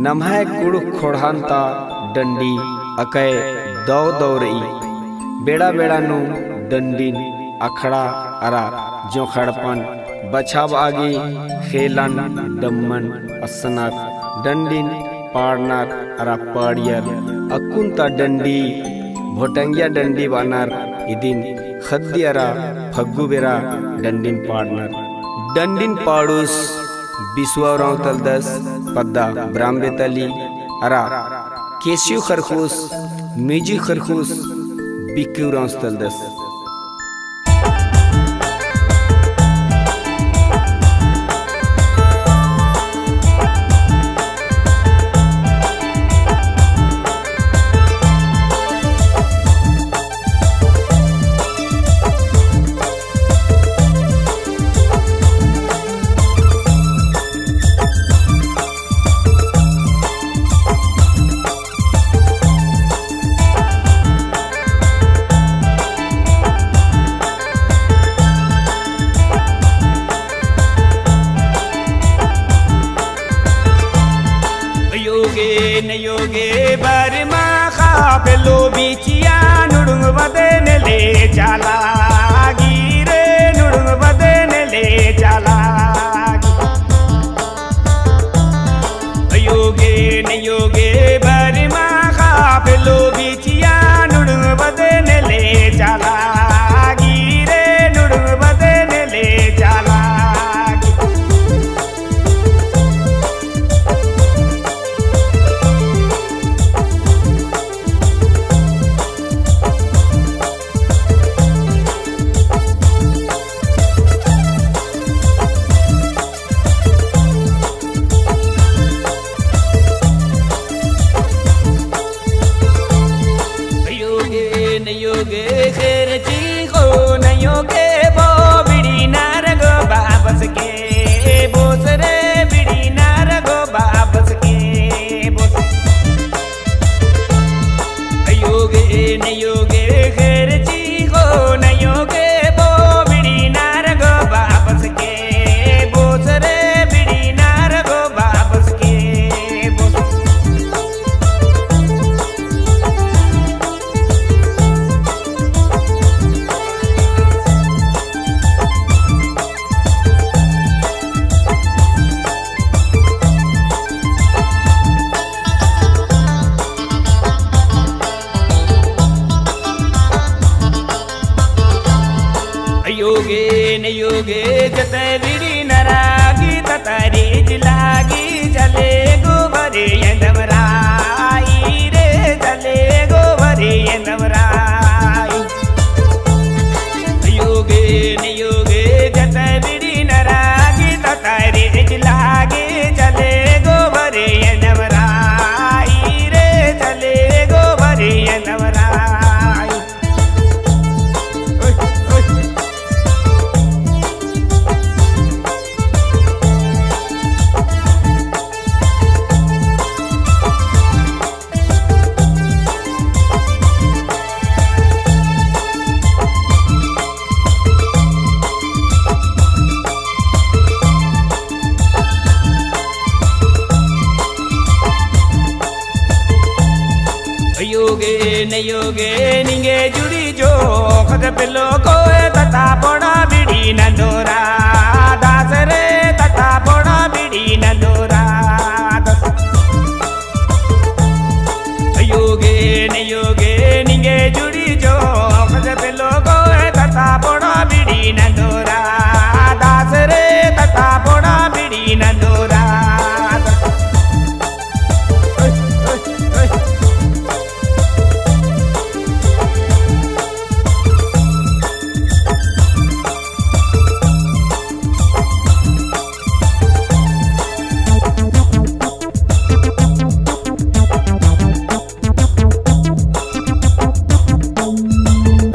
नम्हाय कुड़ खोड़ानता डंडी अकय दौ दौरई बेड़ा बेड़ा नु डंडीन अखड़ा अरा जो खड़पन बछाव आगे खेलन डम्मन असनार डंडीन पाड़नार अरा पाड़ियर अकुंता डंडी भोटंगिया डंडी बानर इदिन खद्दी अरा फग्गु बेरा डंडीन पाड़नार डंडीन पाड़ूस बिस्वाराव तलदस पद्दा ब्राह्मणे तली अरा केशिव खरखूस मिजी खरखूस बिक्यूराव तलदस नयोगे बरमा खापेलो बिचिया नुडुंग बदन ले चला गिरे नुडुंग बदन ले चला नयोगे नयोगे बरमा खापेलो बिचिया नुडुंग बदन ले चला गिरे नुडुंग बदन ले चला नयोगे खेर चीखो नयोगे बो बिड़ी नारगो बाबस के बोस रे बिड़ी नारगो बाबस के बोस नयोगे नयोगे खेर चीखो नयोगे बो बिड़ी नारगो बाबस के बोस रे बिड़ी नारगो बाबस के बोस योगे नयोगे जतरी नरागी ततारी जिलागी चले गोबरे यंदमराई रे चले गोबरे यंदमराई योगे नयोगे जतरी नरागी ततारी जिलागी चले गोबरे यंदमराई रे चले गोबरे यंदमराई योगे नयोगे निंगे जुड़ी जो खद पिलो को तता बड़ा बिड़ी नंदोरा दास रे तता बड़ा बिड़ी नंदोरा योगे नयोगे निंगे जुड़ी जो खद पिलो को तता बड़ा बिड़ी नंदोरा दास रे तता बड़ा बिड़ी नंदोरा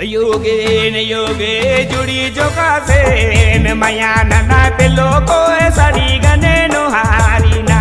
योगे जुड़ी जो का से मया नना पिलो को सड़ी गने नुहारी ना